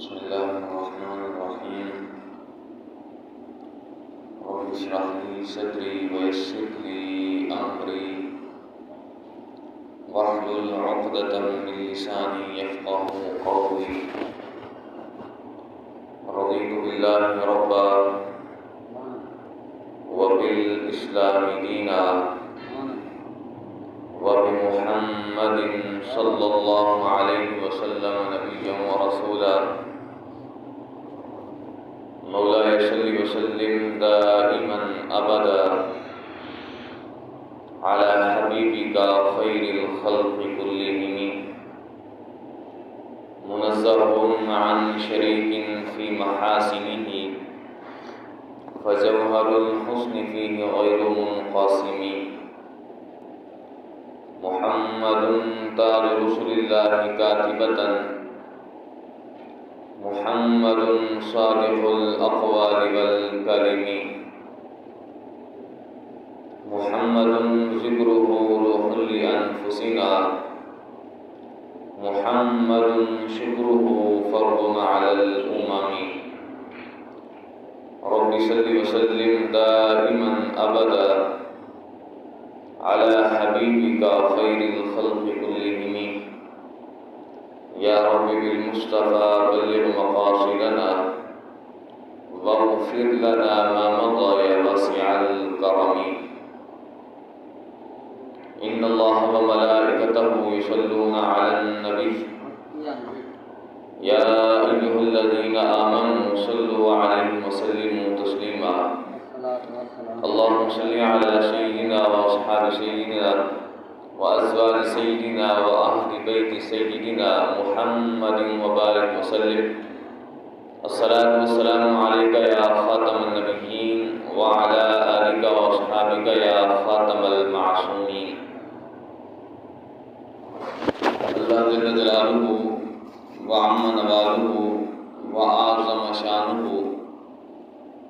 بسم الله الرحمن الرحيم رب اشرح لي صدري ويسر لي أمري واحلل عقدة من لساني يفقهوا قولي رضيت بالله ربا وبالإسلام دينا وبمحمد صلى الله عليه وسلم نبيا ورسولا مولاي صل وسلم دائما أبدا على حبيبك خير الخلق كلهم منزه عن شريك في محاسنه فجوهر الحسن فيه غير منقسم محمد تاج رسل الله كاتبة محمد صادق الأقوال والكلم محمد ذكره روح لأنفسنا محمد شكره فرض على الأمم رب صل وسلم دائما أبدا على حبيبك خير الخلق كلهم يا رب بالمصطفى بلغ مقاصدنا واغفر لنا ما مضى يا واسع الكرم إن الله وملائكته يصلون على النبي يا أيها الذين آمنوا صلوا عليه وسلموا تسليما اللهم صل على سيدنا وأصحاب سيدنا وأزواج سيدنا وأهل بيت سيدنا محمد وبارك وسلم الصلاة والسلام عليك يا خاتم النبيين وعلى آلك وأصحابك يا خاتم المعصومين اللہ جل جلالہ وعم نوالہ وأعظم شانہ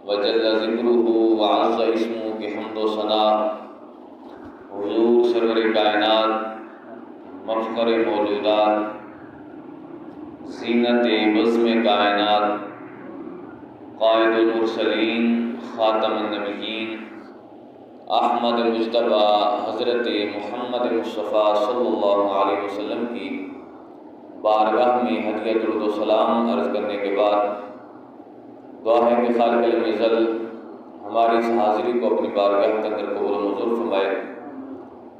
وجل ذکرہ وعز اسمہ کی حمد و ثنا حضور سرور کائنات مفخر موجودات زینت بزم کائنات قائد المرسلین خاتم النبیین احمد مجتبی حضرت محمد مصطفیٰ صلی اللہ علیہ وسلم کی بارگاہ میں ہدیہ درود و سلام عرض کرنے کے بعد دعا ہے کہ خالق علم ازل ہماری اس حاضری کو اپنی بارگاہ کے اندر قبول و منظور فرمائے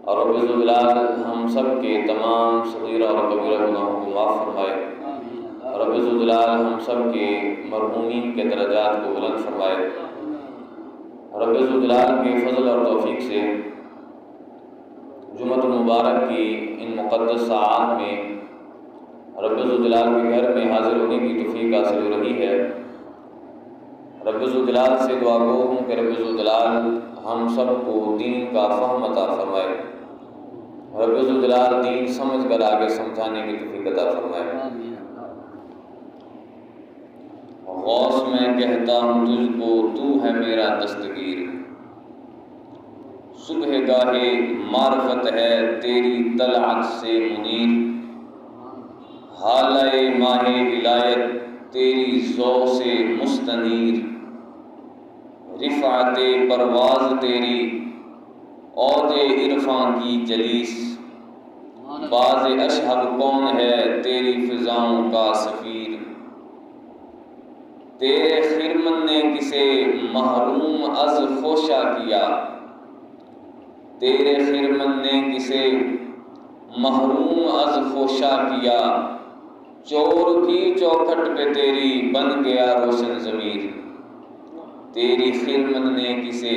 اور رب ذوالجلال ہم سب کے تمام صغیرہ اور کبیرہ گناہوں کو معاف فرمائے اور رب ذوالجلال ہم سب کے مرحومین کے درجات کو بلند فرمائے رب ذوالجلال کے فضل اور توفیق سے جمعۃ المبارک کی ان مقدس ساعات میں رب ذوالجلال کے گھر میں حاضر ہونے کی توفیق حاصل ہو رہی ہے۔ رب ذوالجلال سے دعا گو ہوں کہ رب ذوالجلال ہم سب کو دین کا فہم عطا فرمائے، رب ذوالجلال دین سمجھ کر آگے سمجھانے کی توفیق عطا فرمائے۔ غوث میں کہتا ہوں تجھ کو تو ہے میرا دستگیر، صبح گاہے معرفت ہے تیری طلعت سے منیر، حالہ ماہ ولایت تیری ضوء سے مستنیر، رفعت پرواز تیری عود عرفاں کی جلیس، باز اشہب کون ہے تیری فضاؤں کا سفیر، تیرے خرمن نے کسے محروم از خوشا کیا، تیرے خرمن نے کسے محروم از خوشا کیا، چور کی چوکھٹ پہ تیری بن گیا روشن ضمیر، تیری خرمن نے کسے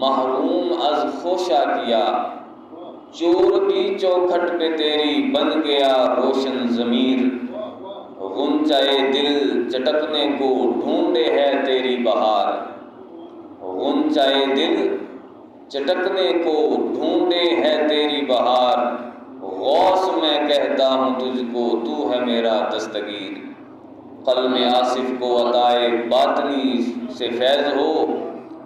محروم از خوشا کیا، چور کی چوکھٹ پہ تیری بن گیا روشن ضمیر، غنچۂ دل چٹکنے کو ڈھونڈے ہے تیری بہار، غنچۂ دل چٹکنے کو ڈھونڈے ہے تیری بہار، غوث میں کہتا ہوں تجھ کو تو ہے میرا دستگیر، قلم آصف کو عطائے باطنی سے فیض ہو،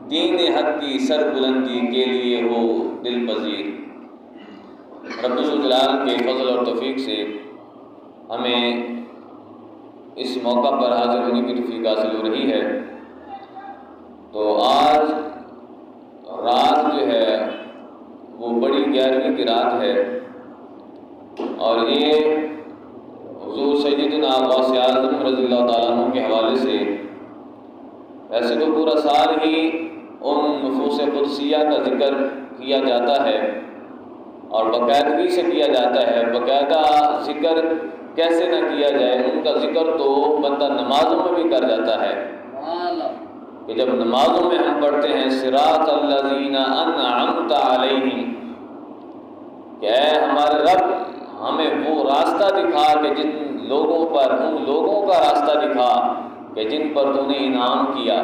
دین حق کی سر بلندی کے لیے ہو دل پذیر۔ رب ذوالجلال کے فضل اور توفیق سے ہمیں اس موقع پر حاضر ہونے کی توفیق حاصل ہو رہی ہے۔ تو آج رات جو ہے وہ بڑی 11ویں کی رات ہے، اور یہ حضور سیدنا غوث اعظم رضی اللہ تعالیٰ عنہ کے حوالے سے ویسے تو پورا سال ہی ان نفوس قدسیہ کا ذکر کیا جاتا ہے اور باقاعدگی سے کیا جاتا ہے۔ باقاعدہ ذکر کیسے نہ کیا جائے، ان کا ذکر تو بندہ نمازوں میں بھی کر جاتا ہے کہ جب نمازوں میں ہم پڑھتے ہیں صراط الذین انعمت علیہم، کہ اے ہمارے رب ہمیں وہ راستہ دکھا کہ جن لوگوں پر، ان لوگوں کا راستہ دکھا کہ جن پر تو نے انعام کیا۔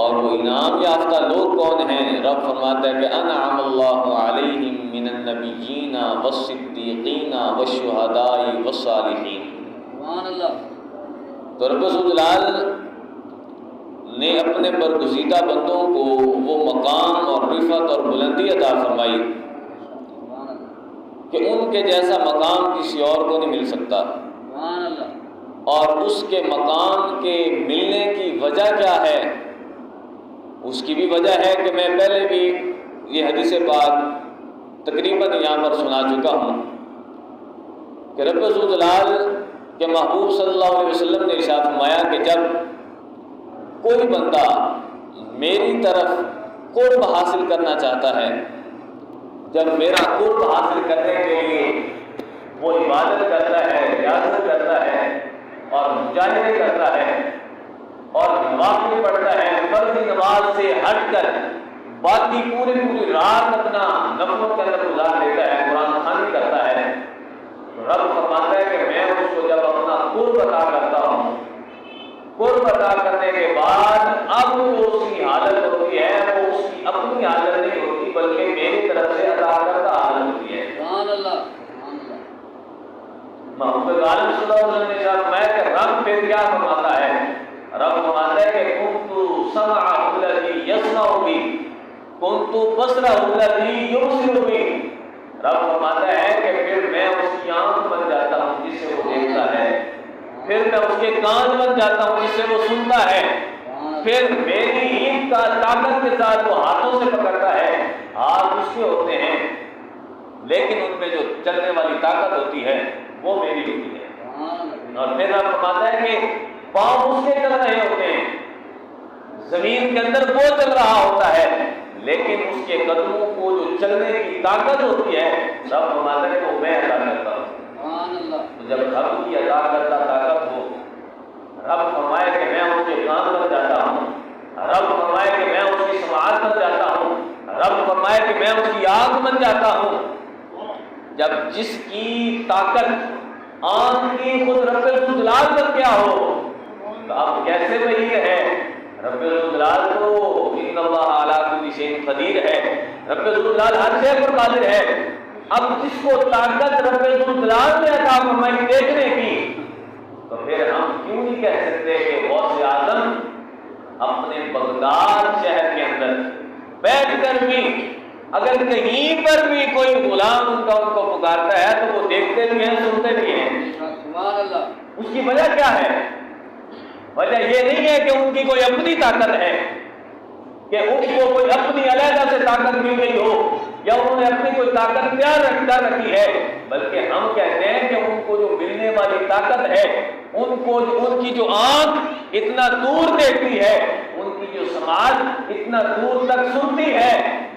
اور وہ انعام یافتہ لوگ کون ہیں؟ رب فرماتا ہے کہ انعم اللہ علیہم من النبیین والصدیقین والشہداء والصالحین۔ تو رب الجلال نے اپنے برگزیدہ بندوں کو وہ مقام اور رفعت اور بلندی عطا فرمائی کہ ان کے جیسا مقام کسی اور کو نہیں مل سکتا۔ اور اس کے مقام کے ملنے کی وجہ کیا ہے؟ اس کی بھی وجہ ہے کہ میں پہلے بھی یہ حدیث پاک تقریباً یہاں پر سنا چکا ہوں کہ رب الجلال کے محبوب صلی اللہ علیہ وسلم نے ارشاد فرمایا کہ جب کوئی بندہ میری طرف قرب حاصل کرنا چاہتا ہے، جب میرا قرب حاصل کرنے کے لیے وہ عبادت کرتا ہے، ریاضت کرتا ہے اور مجاہدے کرتا ہے اور نوافل پڑھتا ہے، فرض نماز سے ہٹ کر باقی پوری رات اپنا نفلوں کے اندر گزار دیتا ہے، قرآن خوانی کرتا ہے، تو رب فرماتا ہے کہ میں اس کو جب اپنا قرب عطا کرتا ہوں، قرب عطا کرنے کے بعد اب جو اس کی حالت ہوتی ہے وہ اس کی اپنی حالت نہیں ہوتی بلکہ میری طرف سے عطا کرتا حالت ہوتی ہے۔ سبحان اللہ۔ محمد عالم صلی اللہ علیہ وسلم نے فرمایا کہ رب پھر کیا فرماتا ہے؟ رب فرماتا ہے کہ کنت سمعہ الذی یسمع بہ، کنت بصرہ الذی یبصر بہ۔ رب فرماتا ہے کہ پھر میں اس کی آنکھ بن جاتا ہوں جس سے وہ دیکھتا ہے، پھر میں اس کے کان بن جاتا ہوں جس سے وہ سنتا ہے، پھر میری اینٹ کا طاقت کے ساتھ وہ ہاتھوں سے پکڑتا ہے، ہاتھ اس کے ہوتے ہیں لیکن ان میں جو چلنے والی طاقت ہوتی ہے وہ میری ہوتی ہے۔ اور پھر رب فرماتا ہے کہ پاؤں اس کے چل رہے ہوتے ہیں، زمین کے اندر وہ چل رہا ہوتا ہے لیکن اس کے قدموں کو جو چلنے کی طاقت ہوتی ہے رب فرماتا ہے کہ وہ میں عطا کرتا ہوں۔ تو جب رب کی عطا کرتا طاقت ہو، رب فرمائے کہ میں اس کے کان بن جاتا ہوں، رب فرمائے کہ میں اس کی سماعت بن جاتا ہوں، رب فرمائے کہ میں اس کی آنکھ بن جاتا ہوں، جب جس کی طاقت آنکھ کی خود رب الجلال پر کیا ہو تو اب کیسے بعید ہے؟ رب الجلال تو ان اللہ علی کل شیء قدیر ہے، رب الجلال ہر شے پر قادر ہے۔ اب جس کو طاقت رب الجلال نے عطا فرمائی دیکھنے کی، تو پھر ہم کیوں نہیں کہہ سکتے کہ غوث اعظم اپنے بغداد شہر کے اندر بیٹھ کر بھی اگر کہیں پر بھی کوئی غلام ان کو پکارتا ہے تو وہ دیکھتے بھی ہیں، سنتے بھی ہیں۔ سبحان اللہ۔ اس کی وجہ کیا ہے؟ وجہ یہ نہیں ہے کہ ان کی کوئی اپنی طاقت ہے، کہ ان کو کوئی اپنی علیحدہ سے طاقت مل گئی ہو یا انہوں نے اپنی کوئی طاقت تیار کر رکھی ہے، بلکہ ہم کہتے ہیں کہ ان کو جو ملنے والی طاقت ہے، ان کی جو آنکھ اتنا دور دیکھتی ہے، ان کی جو سماعت اتنا دور تک سنتی ہے،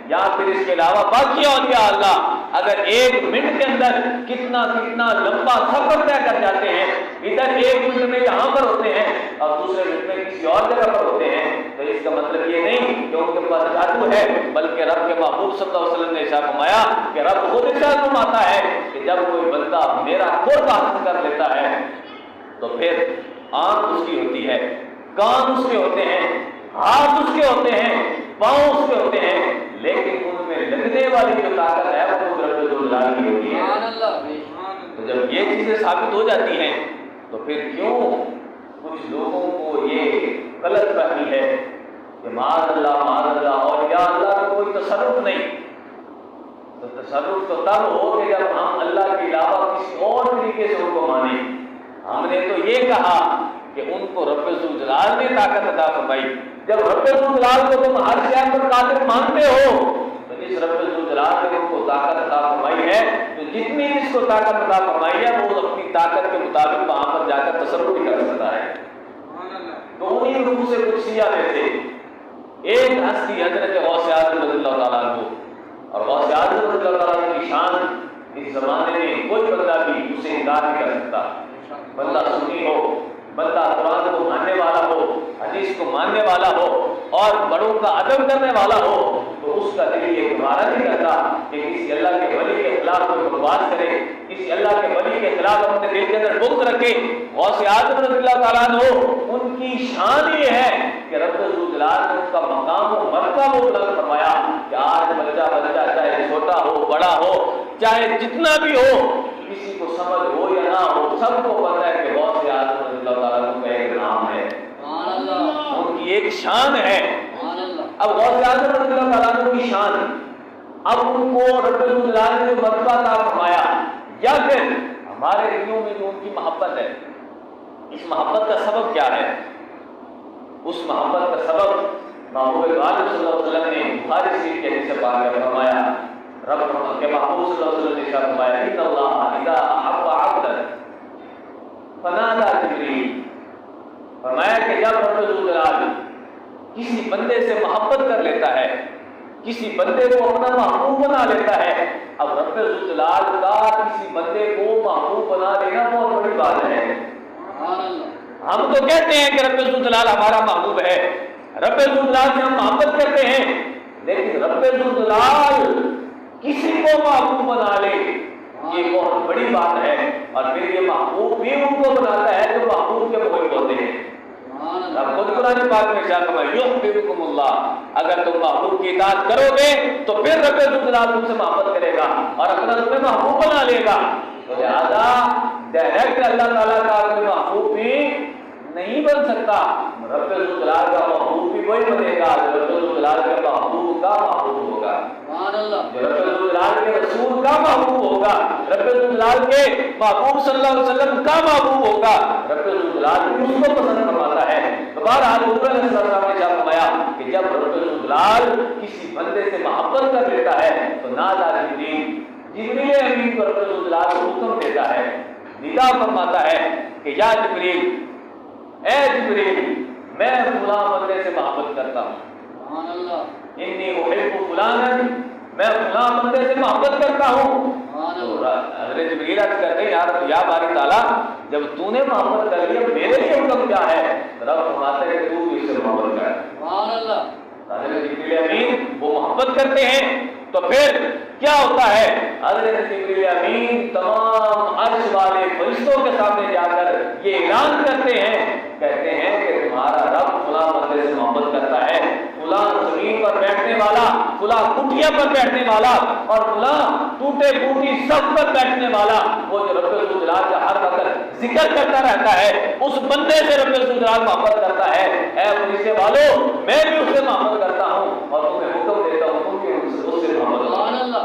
یا پھر اس کے علاوہ باقی اولیاء اللہ اگر ایک منٹ کے اندر کتنا لمبا سفر طے کر جاتے ہیں، ادھر ایک منٹ میں یہاں پر ہوتے ہیں اور دوسرے منٹ میں کسی اور جگہ پر ہوتے ہیں، تو اس کا مطلب یہ نہیں کہ ان کے پاس جادو ہے، بلکہ رب کے محبوب صلی اللہ علیہ وسلم نے ارشاد فرمایا کہ رب خود ارشاد فرماتا ہے کہ جب کوئی بندہ میرا قرب حاصل کر لیتا ہے تو پھر آنکھ اس کی ہوتی ہے، کان اس کے ہوتے ہیں، ہاتھ اس کے ہوتے ہیں، پاؤں اس کے ہوتے ہیں، لیکن ان میں لگنے والی جو طاقت ہے وہ رب الجلال کی ہوتی ہے۔ تو جب یہ چیزیں ثابت ہو جاتی ہیں تو پھر کیوں کچھ لوگوں کو یہ غلط فہمی ہے کہ معاذ اللہ اور یا اللہ کا کوئی تصرف نہیں؟ تو تصرف تو تب ہو کہ جب ہم اللہ کے علاوہ کسی اور طریقے سے ان کو مانیں، ہم نے تو یہ کہا کہ ان کو رب ذوالجلال نے طاقت عطا فرمائی۔ جب رب ذوالجلال کو تم ہر شے پر قادر مانتے ہو تو جس رب ذوالجلال نے ان کو طاقت عطا فرمائی ہے تو جتنی اس کو طاقت عطا فرمائی ہے وہ اپنی طاقت کے مطابق وہاں پر جا کر تصرف بھی کر سکتا ہے۔ تو انہی روح سے قدسیہ میں سے ایک ہستی حضرت غوث اعظم رضی اللہ تعالیٰ عنہ، اور غوث اعظم رضی اللہ تعالیٰ عنہ کی شان اس زمانے میں کوئی بندہ بھی اسے انکار نہیں کر سکتا۔ بندہ سنی ہو، بندہ قرآن کو ماننے والا ہو، حدیث کو ماننے والا ہو اور بڑوں کا ادب کرنے والا ہو تو اس کا دل یہ گوارا نہیں کرتا کہ کسی اللہ کے ولی کے خلاف کوئی بکواس کرے، کسی اللہ کے ولی کے خلاف اپنے دل کے اندر بغض رکھے۔ غوث اعظم رضی اللہ تعالیٰ عنہ ان کی شان یہ ہے کہ رب ذوالجلال نے ان کا مقام و مرتبہ وہ بلند فرمایا کہ آج بچہ چاہے چھوٹا ہو بڑا ہو چاہے جتنا بھی ہو، کسی کو سمجھ ہو یا نہ ہو، سب کو پتہ ہے کہ غوث اعظم رضی اللہ تعالیٰ عنہ کا ایک نام ہے، ان کی ایک شان ہے۔ اب غوث اعظم رضی اللہ تعالیٰ عنہ کی شان، اب ان کو رب ذوالجلال نے مرتبہ عطا فرمایا، یا پھر ہمارے دلوں میں جو ان کی محبت ہے، اس محبت کا سبب کیا ہے؟ اس محبت کا سبب محبوب عالم صلی اللہ علیہ وسلم نے بخاری شریف کے حدیث پاک میں فرمایا، رب کے محبوب صلی اللہ علیہ وسلم نے فرمایا ان اللہ اذا احب عبدا فنادى جبریل، فرمایا کہ جب رب ذوالجلال کسی بندے سے محبت کر لیتا ہے، کسی بندے کو اپنا محبوب بنا لیتا ہے، اب رب ذوالجلال کا کسی بندے کو محبوب بنا لینا بہت بڑی بات ہے۔ ہم تو کہتے ہیں کہ رب ذوالجلال ہمارا محبوب ہے، رب ذوالجلال سے ہم محبت کرتے ہیں، لیکن رب ذوالجلال کسی کو محبوب بنا لے یہ بہت بڑی بات ہے، اور پھر یہ محبوب بھی ان کو بناتا ہے جو محبوب کے محب ہوتے ہیں۔ اب خود قرآن پاک میں ارشاد فرمایا یحببکم اللہ، اگر تم محبوب کی اطاعت کرو گے تو پھر رب ذوالجلال تم سے محبت کرے گا اور اپنا تمہیں محبوب بنا لے گا۔ تو لہٰذا ڈائریکٹ اللہ تعالیٰ کا کوئی محبوب بھی نہیں بن سکتا، رب ذوالجلال کا محبوب بھی وہی بنے گا جو رب ذوالجلال کے محبوب کا محبوب ہوگا، جو رب ذوالجلال کے رسول کا محبوب ہوگا، رب ذوالجلال کے محبوب صلی اللہ علیہ وسلم کا محبوب ہوگا، رب ذوالجلال بھی اس کو پسند فرماتا ہے۔ تو بہرحال حضور علیہ السلام نے فرمایا کہ جب رب ذوالجلال کسی بندے سے محبت کر لیتا ہے تو نادى جبریل، جبریل امین کو رب ذوالجلال کو حکم دیتا ہے، ندا فرماتا ہے کہ یا جبریل، اے جبریل میں فلاں بندے سے محبت کرتا ہوں، انی احب فلانا، میں فلاں بندے سے محبت کرتا ہوں۔ تو حضرت جبریل عرض کرتے ہیں یا باری تعالیٰ جب تو نے محبت کر لی میرے لیے حکم کیا ہے؟ رب فرماتے ہیں کہ تو بھی اس سے محبت کر۔ حضرت جبریل امین وہ محبت کرتے ہیں تو پھر کیا ہوتا ہے؟ حضرت جبریل امین تمام عرش والے فرشتوں کے سامنے جا کر یہ اعلان کرتے ہیں، کہتے ہیں کہ تمہارا رب فلاں بندے سے محبت کرتا ہے، فلاں زمین پر بیٹھنے والا، فلاں کٹیا پر بیٹھنے والا اور فلاں ٹوٹے پھوٹی سب پر بیٹھنے والا، وہ جو رب ذوالجلال کا ہر وقت ذکر کرتا رہتا ہے، اس بندے سے رب ذوالجلال محبت کرتا ہے۔ اے فرشتے والو میں بھی اس سے محبت کرتا ہوں اور تمہیں حکم دیتا ہوں تم بھی اس سے محبت کرو۔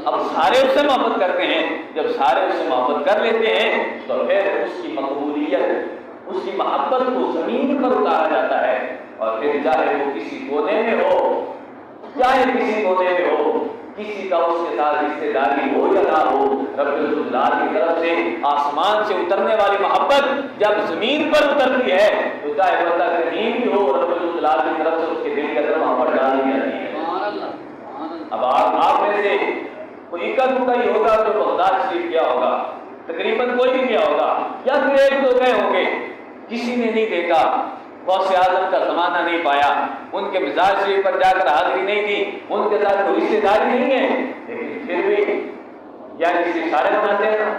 اب سارے اس سے محبت کرتے ہیں، جب سارے اس سے محبت کر لیتے ہیں تو پھر اس کی مقبولیت، اس کی محبت کو زمین پر اتارا جاتا ہے، اور پھر چاہے وہ کسی کونے میں ہو، چاہے کسی کونے میں ہو، کسی کا اس کے ساتھ رشتے داری ہو یا نہ ہو، رب ذوالجلال کی طرف سے آسمان سے اترنے والی محبت جب زمین پر اترتی ہے تو چاہے بندہ کہیں بھی ہو، رب ذوالجلال کی طرف سے اس کے دل کے اندر محبت ڈال دی جاتی ہے۔ اب آپ میں سے کوئی اکا دکا ہی ہوگا جو بغداد شریف گیا ہوگا، تقریباً کوئی بھی گیا ہوگا، یا پھر ایک دو گئے ہوں گے، کسی نے نہیں دیکھا، غوث اعظم کا زمانہ نہیں پایا، ان کے مزار شریف پر جا کر حاضری نہیں دی، ان کے ساتھ کوئی رشتے داری نہیں ہے، لیکن پھر بھی یا کسی سارے مناتے ہیں،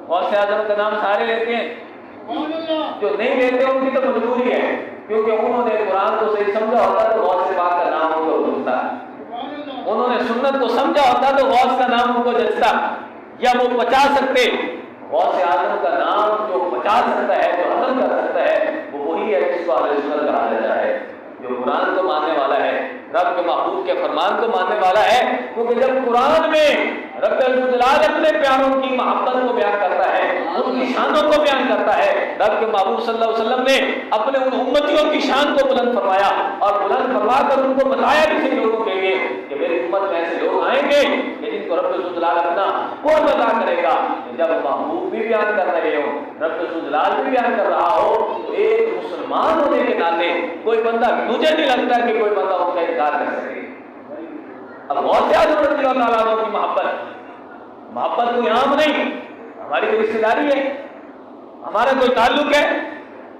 غوث اعظم کا نام سارے لیتے ہیں، جو نہیں لیتے ان کی تو مجبوری ہے، کیونکہ انہوں نے قرآن کو صحیح سمجھا ہوتا تو غوث پاک کا نام ان کو جھلتا، انہوں نے سنت کو سمجھا ہوتا تو غوث کا نام ان کو جچتا، یا وہ بچا سکتے۔ غوث اعظم کا نام جو بچا سکتا ہے، جو حاصل کر سکتا ہے، وہ وہی ہے جس کو اہل سنت کہا جاتا ہے، جو قرآن کو ماننے والا ہے، رب کے محبوب کے فرمان کو ماننے والا ہے، کیونکہ جب قرآن میں رب الجلال اپنے پیاروں کی محبت کو بیان کرتا ہے، ان کی شانوں کو بیان کرتا ہے۔ رب کے محبوب صلی اللہ علیہ وسلم نے اپنے ان امتیوں کی شان کو بلند فرمایا، اور بلند فرما کر ان کو بتایا کسی لوگوں کے لیے کہ میری امت میں ایسے لوگ آئیں گے کہ جن کو رب الجلال اپنا قرب عطا کرے گا۔ جب محبوب بھی بیان کر رہے ہو، رب الجلال بھی بیان کر رہا ہو، تو ایک مسلمان ہونے کے ناطے کوئی بندہ، مجھے نہیں لگتا کہ کوئی بندہ ان کا انکار کر سکے۔ اب بہت سے رضی اللہ تعالیٰ عنہ کی محبت کوئی عام نہیں، ہماری کوئی رشتہ داری ہے، ہمارا کوئی تعلق ہے،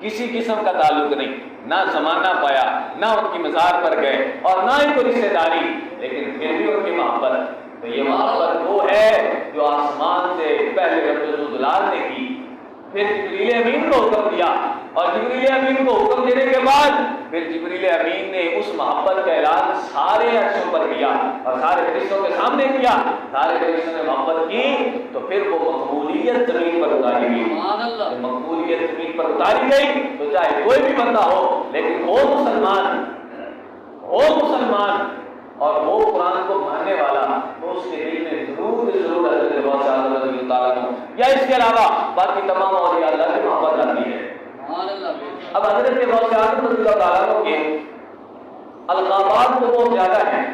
کسی قسم کا تعلق نہیں، نہ زمانہ پایا، نہ ان کی مزار پر گئے، اور نہ ہی کوئی رشتہ داری، لیکن پھر بھی ان کی محبت، تو یہ محبت وہ ہے جو آسمان سے پہلے رب الجلال نے کی، پھر جبریل امین کو حکم دیا، اور جبریل امین کو حکم دینے کے بعد پھر جبریل امین نے اس محبت کا اعلان سارے عرشوں پر کیا اور سارے فرشتوں کے سامنے کیا۔ سارے فرشتوں نے محبت کی تو پھر وہ مقبولیت زمین پر اتاری گئی۔ مقبولیت زمین پر اتاری گئی تو چاہے کوئی بھی بندہ ہو، لیکن ہو مسلمان اور وہ قرآن کو ماننے والا، تو اس کے دل میں ضرور حضرت غوث اعظم رضی اللہ تعالیٰ عنہ یا اس کے علاوہ باقی تمام اولیاء اللہ کی محبت آتی ہے۔ اب حضرت غوث اعظم رضی اللہ تعالیٰ عنہ کے القابات تو بہت زیادہ ہیں،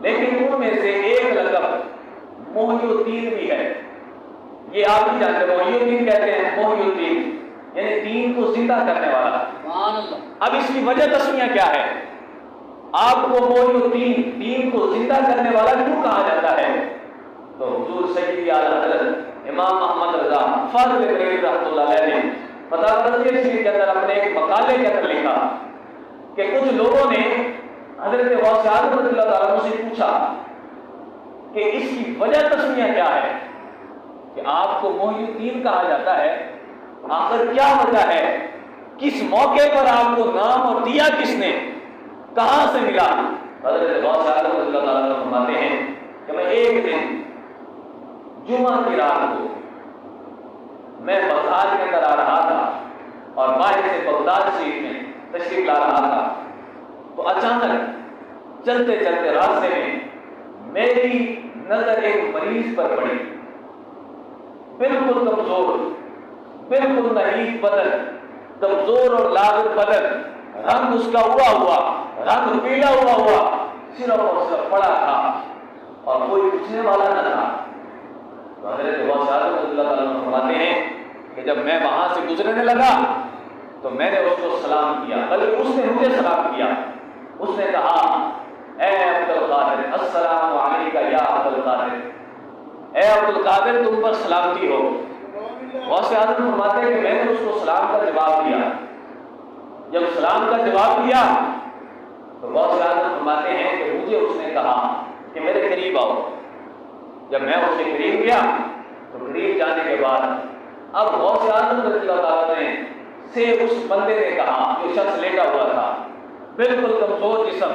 لیکن ان میں سے ایک لقب محی الدین بھی ہے۔ یہ آپ ہی جانتے ہیں، محی الدین کہتے ہیں، محی الدین یعنی دین کو زندہ کرنے والا۔ اب اس کی وجہ تسمیہ کیا ہے؟ آپ کو محی الدین، دین کو زندہ کرنے والا کیوں کہا جاتا ہے؟ تو حضور سیدی اعلیٰ حضرت امام محمد رضا فاضل بریلوی رحمۃ اللہ علیہ نے فتاوی رضویہ شریف کے اندر اپنے ایک مقالے کے اندر لکھا کہ کچھ لوگوں نے حضرت غوث اعظم رضی اللہ تعالیٰ عنہ سے پوچھا کہ اس کی وجہ تسمیہ کیا ہے کہ آپ کو محی الدین کہا جاتا ہے، آخر کیا وجہ ہے؟ کس موقع پر آپ کو نام اور دیا کس نے؟ کہاں سے ملا؟ حضرت غوث اعظم رضی اللہ تعالیٰ عنہ فرماتے ہیں کہ میں ایک دن جمعہ کی رات کو میں بازار کے اندر آ رہا تھا اور باہر سے بغداد شریف میں تشریف لا رہا تھا، تو اچانک چلتے چلتے راستے میں میری نظر ایک مریض پر پڑی، بالکل کمزور، بالکل نحیف بدن، کمزور اور لاغر بدن، رنگ اس کا اڑا ہوا، رنگ پیلا ہوا، صرف اور صرف پڑا تھا اور کوئی پوچھنے والا نہ تھا۔ تو حضرت غوث اعظم رضی اللہ تعالیٰ عنہ فرماتے ہیں کہ جب میں وہاں سے گزرنے لگا تو میں نے اس کو سلام کیا، بلکہ اس نے مجھے سلام کیا۔ اس نے کہا، اے عبد القادر، السلام علیک یا عبد القادر، اے عبد القادر تم پر سلامتی ہو۔ غوث اعظم فرماتے ہیں کہ میں نے اس کو سلام کا جواب دیا۔ جب سلام کا جواب دیا تو غوث اعظم فرماتے ہیں کہ مجھے اس نے کہا کہ میرے قریب آؤ۔ جب میں اس کے قریب گیا تو قریب جانے کے بعد اب غوث اعظم رضی اللہ تعالیٰ نے سے اس بندے نے کہا، جو شخص لیٹا ہوا تھا، بالکل کمزور جسم،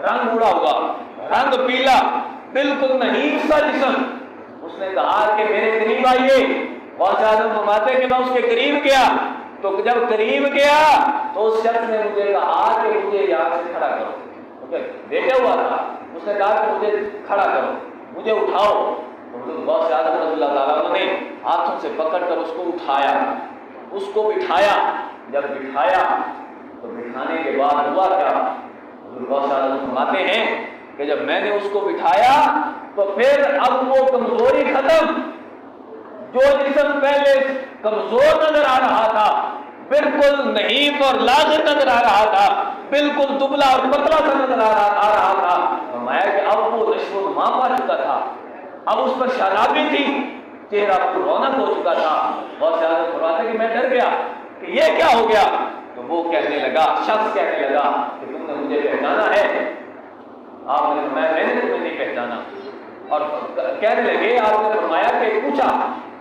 رنگ اڑا ہوا، رنگ پیلا، بالکل نحیف سا جسم، اس نے کہا کہ میرے قریب آئیے۔ غوث اعظم فرماتے ہیں کہ میں اس کے قریب گیا، تو جب قریب گیا تو اس شخص نے مجھے کہا کہ مجھے یہاں سے کھڑا کرو۔ بیٹھا ہوا تھا، اس نے کہا کہ مجھے کھڑا کرو، مجھے اٹھاؤ۔ تو غوث اعظم رضی اللہ تعالیٰ عنہ نے ہاتھوں سے پکڑ کر اس کو اٹھایا، اس کو بٹھایا۔ جب بٹھایا تو بٹھانے کے بعد ہوا کیا؟ غوث اعظم فرماتے ہیں کہ جب میں نے اس کو بٹھایا تو پھر اب وہ کمزوری ختم، جو جسم پہلے کمزور نظر آ رہا تھا، بالکل نحیف اور لاغر نظر آ رہا تھا، بالکل دبلا اور پتلا سا نظر آ رہا تھا، فرمایا کہ اب وہ نشو و نما پا چکا تھا، اب اس پر شادابی تھی، چہرہ پر رونق ہو چکا تھا۔ غوث اعظم فرماتے کہ میں ڈر گیا کہ یہ کیا ہو گیا؟ تو وہ کہنے لگا، شخص کہنے لگا کہ تم نے مجھے پہچانا ہے؟ آپ نے فرمایا میں نے تمہیں نہیں پہچانا۔ اور کہنے لگے، آپ نے فرمایا کہ پوچھا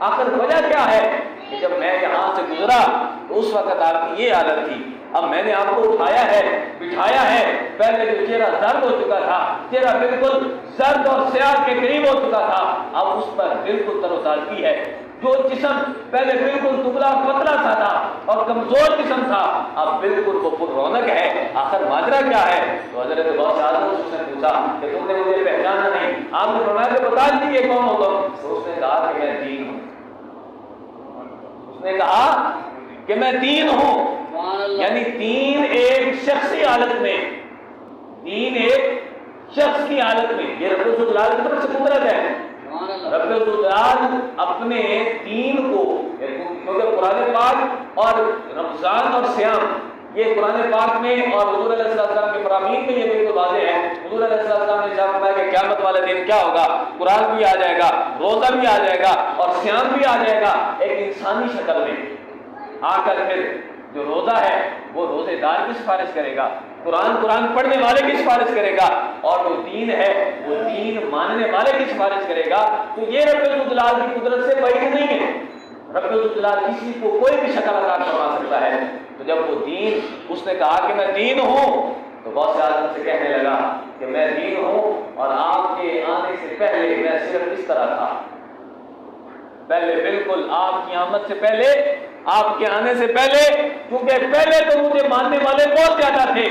آخر وجہ کیا ہے کہ جب میں یہاں سے گزرا تو اس وقت آپ کی یہ حالت تھی، اب میں نے آپ کو اٹھایا ہے، بٹھایا ہے، پہلے جو چہرہ زرد ہو چکا تھا، چہرہ بالکل زرد اور سیاہ کے قریب ہو چکا تھا، اب اس پر بالکل تر و تازگی ہے، جو جسم پہلے بالکل دبلا پتلا سا تھا اور کمزور جسم تھا، اب بالکل وہ پر رونق ہے، آخر ماجرا کیا ہے؟ تو حضرت غوث اعظم سے پوچھا کہ تم نے مجھے پہچانا نہیں؟ آپ نے فرمایا کہ بتا دیجیے کون ہو تم؟ تو اس نے کہا کہ میں دین ہوں۔ اس نے کہا کہ میں دین ہوں، یعنی دین ایک شخصی حالت میں، دین ایک شخص کی حالت میں، یہ رب الجلال کی طرف سے قدرت ہے۔ رب الجلال اپنے دین کو، کیونکہ قرآن پاک اور رمضان اور سیام یہ قرآن پاک میں اور حضور علیہ السلام کے فرامین میں یہ بالکل واضح ہے۔ حضور علیہ السلام نے ارشاد فرمایا کہ قیامت والے دن کیا ہوگا؟ قرآن بھی آ جائے گا، روزہ بھی آ جائے گا اور سیام بھی آ جائے گا، ایک انسانی شکل میں آ کر پھر جو روزہ ہے وہ روزے دار کی سفارش کرے گا، قرآن پڑھنے والے کی سفارش کرے گا، اور جو دین ہے وہ دین ماننے والے کی سفارش کرے گا۔ تو یہ رب الجلال کی قدرت سے بعید نہیں ہے۔ رب الجلال کسی کو کوئی بھی شکل عطا کروا سکتا ہے۔ تو جب وہ دین، اس نے کہا کہ میں دین ہوں، تو غوث اعظم سے کہنے لگا کہ میں دین ہوں اور آپ کے آنے سے پہلے میں صرف اس طرح تھا، پہلے بالکل آپ کی آمد سے پہلے، آپ کے آنے سے پہلے، کیونکہ پہلے تو مجھے ماننے والے بہت زیادہ تھے۔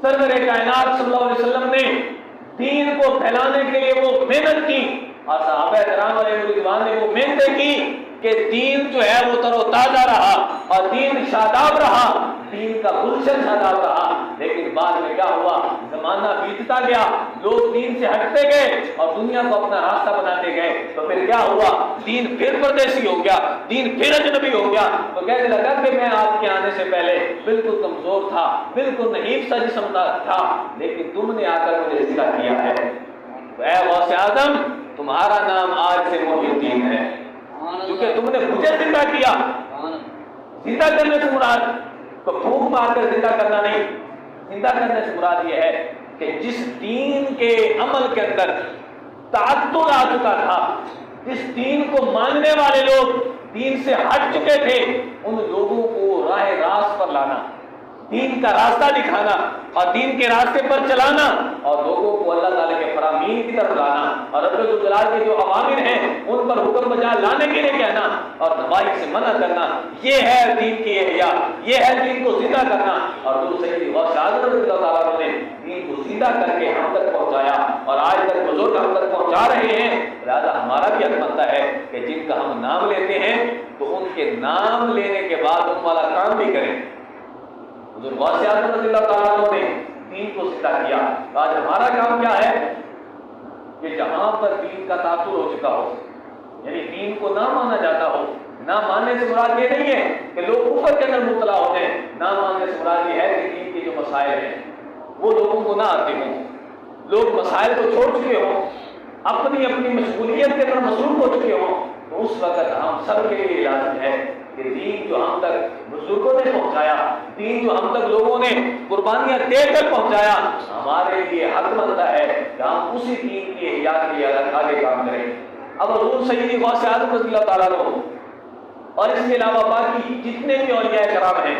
سرور کائنات صلی اللہ علیہ وسلم نے دین کو پھیلانے کے لیے وہ محنت کی، اور صحابہ کرام علیہ رضوان نے وہ محنتیں کی کہ دین جو ہے وہ تر و تازہ رہا اور دین شاداب رہا، دین کا گلشن شاداب رہا۔ لیکن بعد میں کیا ہوا؟ زمانہ بیتتا گیا، لوگ دین سے ہٹتے گئے اور دنیا کو اپنا راستہ بناتے گئے، تو پھر کیا ہوا؟ دین پھر پردیسی ہو گیا، دین پھر اجنبی ہو گیا۔ تو کہنے لگا کہ میں آپ کے آنے سے پہلے بالکل کمزور تھا، بالکل نحیف سا جسم تھا، لیکن تم نے آ کر مجھے زندہ کیا ہے۔ تو اے غوث اعظم، تمہارا نام آج سے محی الدین ہے، کیونکہ تم نے مجھے زندہ کیا۔ زندہ کرنے سے مراد تو پھونک مار کر زندہ کرنا نہیں، زندہ کرنے سے مراد یہ ہے کہ جس دین کے عمل کے اندر تعطل آ چکا تھا، جس دین کو ماننے والے لوگ دین سے ہٹ چکے تھے، ان لوگوں کو راہ راست پر لانا، دین کا راستہ دکھانا اور دین کے راستے پر چلانا، اور لوگوں کو اللہ تعالیٰ کے فرامین کی طرف لانا، اور رب الجلال کے جو اوامر ہیں ان پر حکم بجا لانے کے لیے کہنا اور نواہی سے منع کرنا، یہ ہے دین کی احیا، یہ ہے دین کو زندہ کرنا۔ اور جو سید غوث اعظم رضی اللہ تعالیٰ نے دین کو زندہ کر کے ہم تک پہنچایا اور آج تک بزرگ ہم تک پہنچا رہے ہیں، لہٰذا ہمارا بھی حق بنتا ہے کہ جن کا ہم نام لیتے ہیں تو ان کے نام لینے کے بعد ان والا کام بھی کریں۔ حضور غوث اعظم رضی اللہ تعالیٰ عنہ نے دین کو زندہ کیا۔ آج ہمارا کام کیا ہے کہ جہاں پر دین کا تعطل ہو چکا ہو، یعنی دین کو نہ مانا جاتا ہو، نہ ماننے سے مراد یہ نہیں ہے کہ لوگ کفر کے اندر مبتلا ہو جائیں، نہ ماننے سے مراد یہ ہے کہ دین کے جو مسائل ہیں وہ لوگوں کو نہ آتے ہوں، لوگ مسائل کو چھوڑ چکے ہوں، اپنی اپنی مشغولیت کے اندر مصروف ہو چکے ہوں، تو اس وقت ہم سب کے لیے لازم ہے کہ دین جو ہم تک بزرگوں نے پہنچایا، دین جو ہم تک لوگوں نے قربانیاں دے کر پہنچایا، ہمارے لیے حق بنتا ہے کہ ہم اسی دین کی احیا کے لیے آگے کام کریں۔ اب حضور سید غوث اعظم رضی اللہ تعالیٰ عنہ اور اس کے علاوہ باقی جتنے بھی اولیاء کرام ہیں،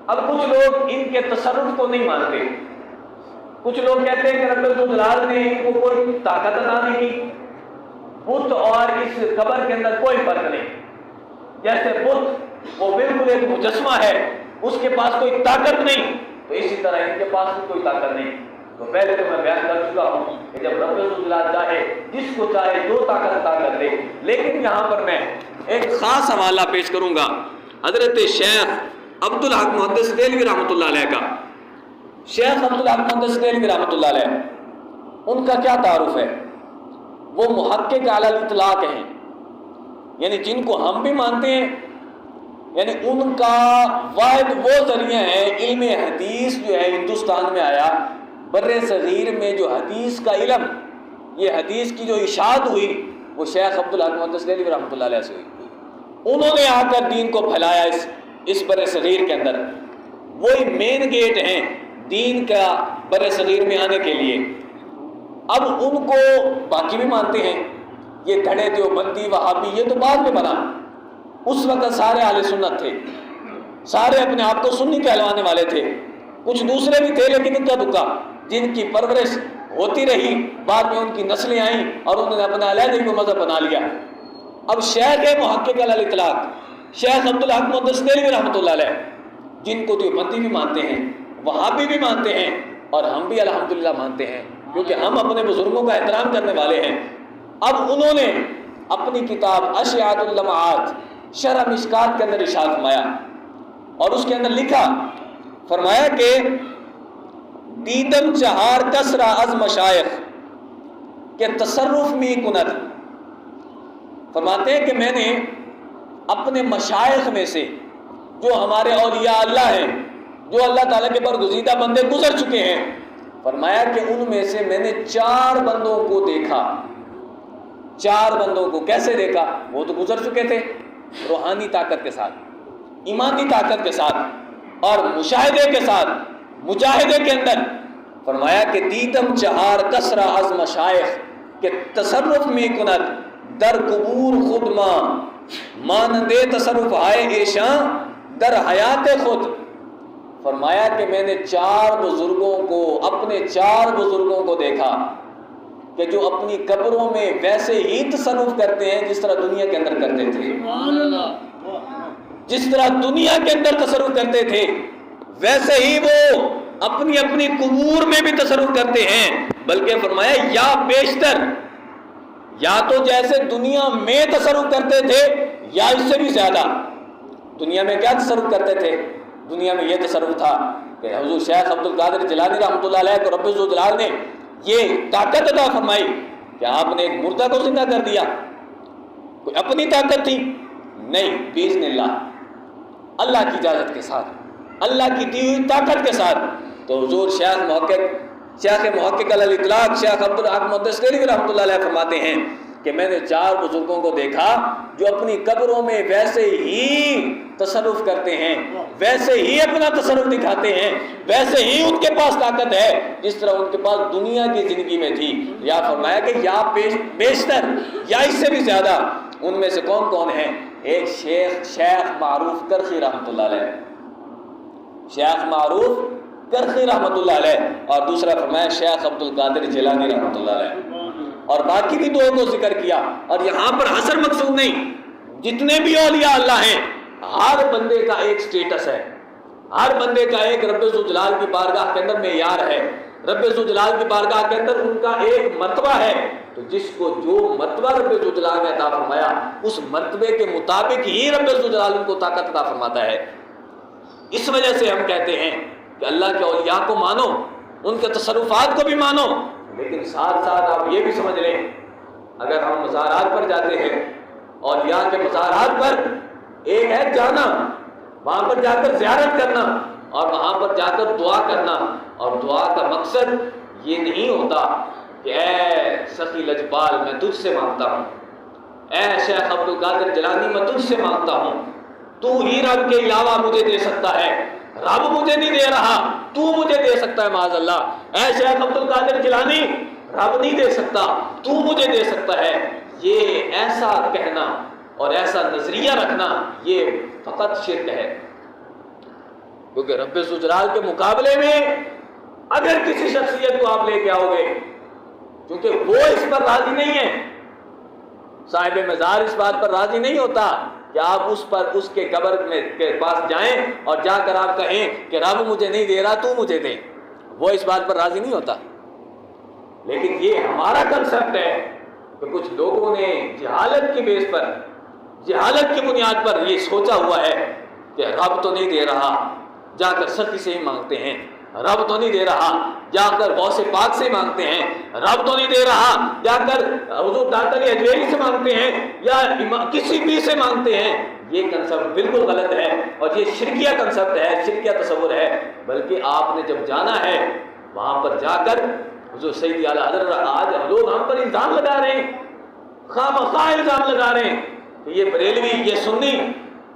اب کچھ لوگ ان کے تصرف کو نہیں مانتے، کچھ لوگ کہتے ہیں کہ رب الجلال نے ان کو کوئی طاقت عطا نہیں کی، بت اور اس قبر کے اندر کوئی فرق نہیں، جیسے بت وہ بالکل ایک مجسمہ ہے، اس کے پاس کوئی طاقت نہیں، تو اسی طرح ان کے پاس بھی کوئی طاقت نہیں۔ تو پہلے تو میں بیان کر چکا ہوں کہ جب رب الجلال چاہے جس کو چاہے جو طاقت عطا کر دے، لیکن یہاں پر میں ایک خاص حوالہ پیش کروں گا حضرت شیخ عبدالحق محدث دہلوی رحمۃ اللہ علیہ کا۔ شیخ عبدالحق محدث دہلوی رحمۃ اللہ علیہ، ان کا کیا تعارف ہے؟ وہ محقق علی الاطلاق ہیں، یعنی جن کو ہم بھی مانتے ہیں، یعنی ان کا واحد وہ ذریعہ ہے علم حدیث جو ہے ہندوستان میں آیا، بر صغیر میں جو حدیث کا علم، یہ حدیث کی جو اشاعت ہوئی وہ شیخ عبدالحق محدث دہلوی رحمۃ اللہ علیہ سے ہوئی۔ انہوں نے آ کر دین کو پھیلایا اس بر صغیر کے اندر، وہی مین گیٹ ہیں دین کا بر صغیر میں آنے کے لیے۔ اب ان کو باقی بھی مانتے ہیں، یہ دھڑے دیوبندی وہابی یہ تو بعد میں بنا، اس وقت سارے اہل سنت تھے، سارے اپنے آپ کو سنی کہلوانے والے تھے، کچھ دوسرے بھی تھے لیکن اکا دکا، جن کی پرورش ہوتی رہی، بعد میں ان کی نسلیں آئیں اور انہوں نے اپنا علیحدگی کو مذہب بنا لیا۔ اب شیخ محقق علی الاطلاق شیخ عبدالحق محدث دہلوی رحمۃ اللہ علیہ، جن کو دیوبندی بھی مانتے ہیں، وہابی بھی مانتے ہیں، اور ہم بھی الحمدللہ مانتے ہیں کیونکہ ہم اپنے بزرگوں کا احترام کرنے والے ہیں، اب انہوں نے اپنی کتاب اشعاعۃ اللمعات شرح مشکات کے اندر ارشاد فرمایا اور اس کے اندر لکھا، فرمایا کہ دیدم چہار کسرا از مشائخ کہ تصرف میں کند، فرماتے ہیں کہ میں نے اپنے مشائخ میں سے جو ہمارے اولیاء اللہ ہیں، جو اللہ تعالیٰ کے برگزیدہ بندے گزر چکے ہیں، فرمایا کہ ان میں سے میں نے 4 بندوں کو دیکھا۔ 4 بندوں کو کیسے دیکھا؟ وہ تو گزر چکے تھے روحانی طاقت کے ساتھ، ایمانی طاقت کے ساتھ اور مشاہدے کے ساتھ، مجاہدے کے اندر۔ فرمایا کہ دیدم چہار کسرا از مشائخ کہ تصرف میں کند در قبور خود مانندے تصرف آئے ایشاں در حیات خود۔ فرمایا کہ میں نے 4 بزرگوں کو، اپنے 4 بزرگوں کو دیکھا کہ جو اپنی قبروں میں ویسے ہی تصرف کرتے ہیں جس طرح دنیا کے اندر کرتے تھے، جس طرح دنیا کے اندر تصرف کرتے تھے ویسے ہی وہ اپنی اپنی قبور میں بھی تصرف کرتے ہیں، بلکہ فرمایا یا بیشتر، یا تو جیسے دنیا میں تصرف کرتے تھے یا اس سے بھی زیادہ۔ دنیا میں کیا تصرف کرتے تھے؟ دنیا میں یہ تصرف تھا کہ حضور شیخ عبد القادر جیلانی رحمۃ اللہ علیہ کو رب ذوالجلال نے یہ طاقت عطا فرمائی کہ آپ نے ایک مردہ کو زندہ کر دیا۔ کوئی اپنی طاقت تھی؟ نہیں، باذن اللہ، اللہ کی اجازت کے ساتھ، اللہ کی دی ہوئی طاقت کے ساتھ۔ تو حضور شیخ محقق علی الاطلاق شیخ عبدالحق محدث دہلوی رحمۃ اللہ علیہ فرماتے ہیں کہ میں نے 4 بزرگوں کو دیکھا جو اپنی قبروں میں ویسے ہی تصرف کرتے ہیں، ویسے ہی اپنا تصرف دکھاتے ہیں، ویسے ہی ان کے پاس طاقت ہے جس طرح ان کے پاس دنیا کی زندگی میں تھی۔ یا فرمایا کہ یا بیشتر یا اس سے بھی زیادہ۔ ان میں سے کون کون ہیں؟ ایک شیخ معروف کرخی رحمۃ اللہ علیہ، شیخ معروف کرخی رحمۃ اللہ علیہ، اور دوسرا فرمایا شیخ عبد القادر جیلانی رحمۃ اللہ علیہ، اور باقی بھی 2 کو ذکر کیا۔ اور یہاں پر حصر مقصود نہیں، جتنے بھی اولیاء اللہ ہیں ہر بندے کا ایک سٹیٹس ہے، ہر بندے کا ایک رب ذوالجلال کی بارگاہ کے اندر معیار ہے، رب ذوالجلال کی بارگاہ کے اندر ان کا ایک مرتبہ ہے۔ تو جس کو جو مرتبہ رب ذوالجلال نے عطا فرمایا اس مرتبے کے مطابق ہی رب ذوالجلال ان کو طاقت عطا فرماتا ہے۔ اس وجہ سے ہم کہتے ہیں کہ اللہ کے اولیاء کو مانو، ان کے تصرفات کو بھی مانو، لیکن ساتھ ساتھ آپ یہ بھی سمجھ لیں اگر ہم مزارات پر جاتے ہیں، اولیاء کے مزارات پر، ایک ہے جانا، وہاں پر جا کر زیارت کرنا اور وہاں پر جا کر دعا کرنا، اور دعا کا مقصد یہ نہیں ہوتا کہ اے سخی لجپال میں تجھ سے مانگتا ہوں، اے شیخ عبد القادر جیلانی میں تجھ سے مانگتا ہوں، تو ہی رب کے علاوہ مجھے دے سکتا ہے، رب مجھے نہیں دے رہا، تو مجھے دے سکتا ہے معاذ اللہ، اے شیخ عبد القادر جیلانی رب نہیں دے سکتا، تو مجھے دے سکتا ہے۔ یہ ایسا کہنا اور ایسا نظریہ رکھنا یہ فقط شرک ہے، کیونکہ رب ذوالجلال کے مقابلے میں اگر کسی شخصیت کو آپ لے کے آؤ گے، کیونکہ وہ اس پر راضی نہیں ہے، صاحب مزار اس بات پر راضی نہیں ہوتا کہ آپ اس کے قبر کے پاس جائیں اور جا کر آپ کہیں کہ رب مجھے نہیں دے رہا، تو مجھے دے، وہ اس بات پر راضی نہیں ہوتا۔ لیکن یہ ہمارا کنسپٹ ہے کہ کچھ لوگوں نے جہالت کی بیس پر، جہالت کی بنیاد پر یہ سوچا ہوا ہے کہ رب تو نہیں دے رہا، جا کر سخی سے ہی مانگتے ہیں، رب تو نہیں دے رہا، جا کر غوث پاک سے مانگتے ہیں، رب تو نہیں دے رہا، جا کر حضور داتا علی حجویری سے مانگتے ہیں یا کسی بھی سے مانگتے ہیں۔ یہ کنسپٹ بالکل غلط ہے اور یہ شرکیہ کنسپٹ ہے، شرکیہ تصور ہے۔ بلکہ آپ نے جب جانا ہے وہاں پر جا کر حضور سیدی اعلیٰ حضرت، آج لوگ ہم پر الزام لگا رہے ہیں، خواہ مخواہ الزام لگا رہے ہیں کہ یہ بریلوی، یہ سنی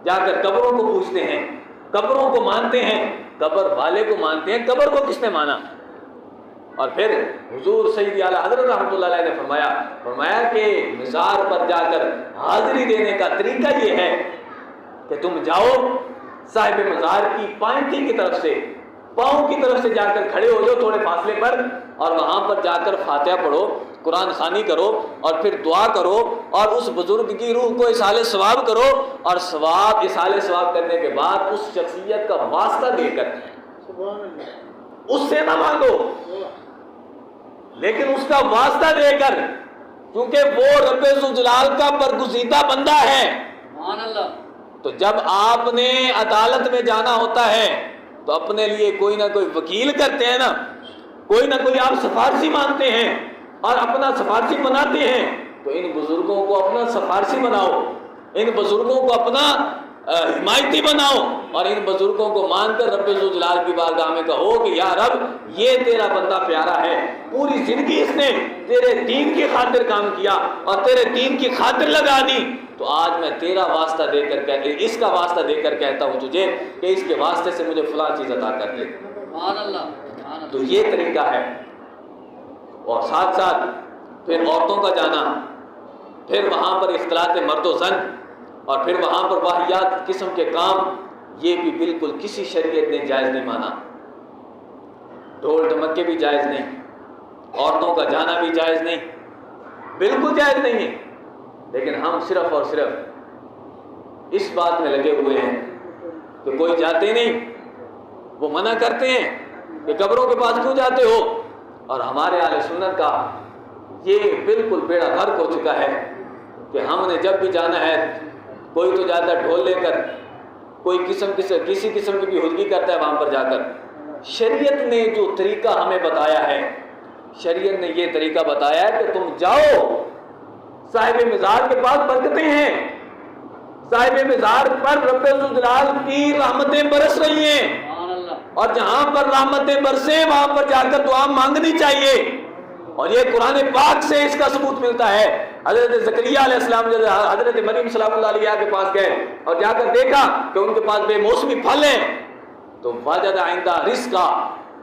جا کر قبروں کو پوچھتے ہیں، قبروں کو مانتے ہیں، قبر والے کو مانتے ہیں، قبر کو کس نے مانا؟ اور پھر حضور سیدی اعلیٰ حضرت رحمۃ اللہ علیہ نے فرمایا کہ مزار پر جا کر حاضری دینے کا طریقہ یہ ہے کہ تم جاؤ صاحب مزار کی پائنٹی کی طرف سے، پاؤں کی طرف سے جا کر کھڑے ہو جاؤ تھوڑے فاصلے پر، اور وہاں پر جا کر فاتحہ پڑھو، قرآن خوانی کرو اور پھر دعا کرو اور اس بزرگ کی روح کو اصحال ثواب کرو، اور ثواب اصحال ثواب کرنے کے بعد اس شخصیت کا واسطہ دے کر اس سے نہ مانگو، لیکن اس کا واسطہ دے کر، کیونکہ وہ رب ذوالجلال کا برگزیدہ بندہ ہے۔ تو جب آپ نے عدالت میں جانا ہوتا ہے تو اپنے لیے کوئی نہ کوئی وکیل کرتے ہیں نا، کوئی نہ کوئی آپ سفارشی مانتے ہیں اور اپنا سفارشی بناتے ہیں، تو ان بزرگوں کو اپنا سفارشی بناؤ، ان بزرگوں کو اپنا حمایتی بناؤ، اور ان بزرگوں کو مان کر رب ذوالجلال کی بارگاہ میں کہو کہ یا رب یہ تیرا بندہ پیارا ہے، پوری زندگی اس نے تیرے دین کی خاطر کام کیا اور تیرے دین کی خاطر لگا دی، تو آج میں تیرا واسطہ دے کر اس کا واسطہ دے کر کہتا ہوں تجھے کہ اس کے واسطے سے مجھے فلاں چیز عطا کر دے۔ تو یہ طریقہ ہے۔ اور ساتھ ساتھ پھر عورتوں کا جانا، پھر وہاں پر اختلاط مرد و زن، اور پھر وہاں پر واہیات قسم کے کام، یہ بھی بالکل کسی شریعت نے جائز نہیں مانا۔ ڈھول ڈمکے بھی جائز نہیں، عورتوں کا جانا بھی جائز نہیں، بالکل جائز نہیں ہے، لیکن ہم صرف اور صرف اس بات میں لگے ہوئے ہیں کہ کوئی جاتے نہیں، وہ منع کرتے ہیں کہ قبروں کے پاس کیوں جاتے ہو، اور ہمارے اہل سنت کا یہ بالکل بیڑا غرق ہو چکا ہے کہ ہم نے جب بھی جانا ہے، کوئی تو جاتا ہے ڈھول لے کر، کوئی کسی قسم کی بھی حجگی کرتا ہے وہاں پر جا کر۔ شریعت نے جو طریقہ ہمیں بتایا ہے، شریعت نے یہ طریقہ بتایا ہے کہ تم جاؤ، صاحب مزار کے پاس برکتیں ہیں، صاحب مزار پر رب ذوالجلال کی رحمتیں برس رہی ہیں، اور جہاں پر رحمتیں برسیں وہاں پر جا کر دعا مانگنی چاہیے، اور یہ قرآن پاک سے اس کا ثبوت ملتا ہے۔ حضرت زکریا علیہ السلام جب حضرت مریم سلام اللہ علیہ کے پاس گئے اور جا کر دیکھا کہ ان کے پاس بے موسمی پھل ہیں، تو وجد عندہ رزقا،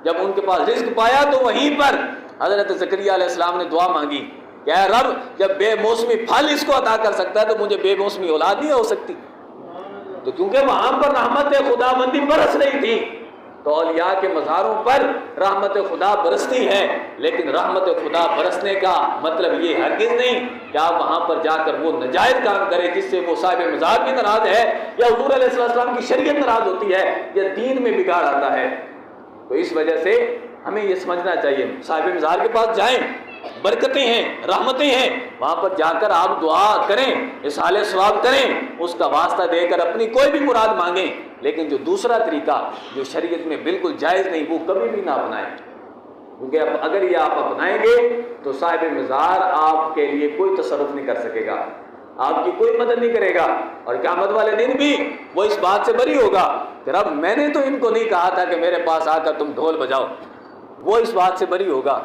جب ان کے پاس رزق پایا تو وہیں پر حضرت زکریا علیہ السلام نے دعا مانگی کہ اے رب جب بے موسمی پھل اس کو عطا کر سکتا ہے تو مجھے بے موسمی اولاد نہیں ہو سکتی۔ تو کیونکہ وہاں پر رحمت خدا بندی برس رہی تھی، تو اولیاء کے مزاروں پر رحمت خدا برستی ہے، لیکن رحمت خدا برسنے کا مطلب یہ ہرگز نہیں کہ آپ وہاں پر جا کر وہ ناجائز کام کریں جس سے وہ صاحب مزار بھی ناراض ہے، یا حضور علیہ السلام کی شریعت ناراض ہوتی ہے، یا دین میں بگاڑ آتا ہے۔ تو اس وجہ سے ہمیں یہ سمجھنا چاہیے صاحب مزار کے پاس جائیں، برکتیں ہیں، رحمتیں ہیں، وہاں پر جا کر آپ دعا کریں، اصحال ثواب کریں، اس کا واسطہ دے کر اپنی کوئی بھی مراد مانگیں، لیکن جو دوسرا طریقہ جو شریعت میں بالکل جائز نہیں وہ کبھی بھی نہ اپنائیں، کیونکہ اگر یہ آپ اپنائیں گے تو صاحب مزار آپ کے لیے کوئی تصرف نہیں کر سکے گا، آپ کی کوئی مدد نہیں کرے گا، اور قیامت والے دن بھی وہ اس بات سے بری ہوگا کہ رب میں نے تو ان کو نہیں کہا تھا کہ میرے پاس آ کر تم ڈھول بجاؤ، وہ اس بات سے بری ہوگا۔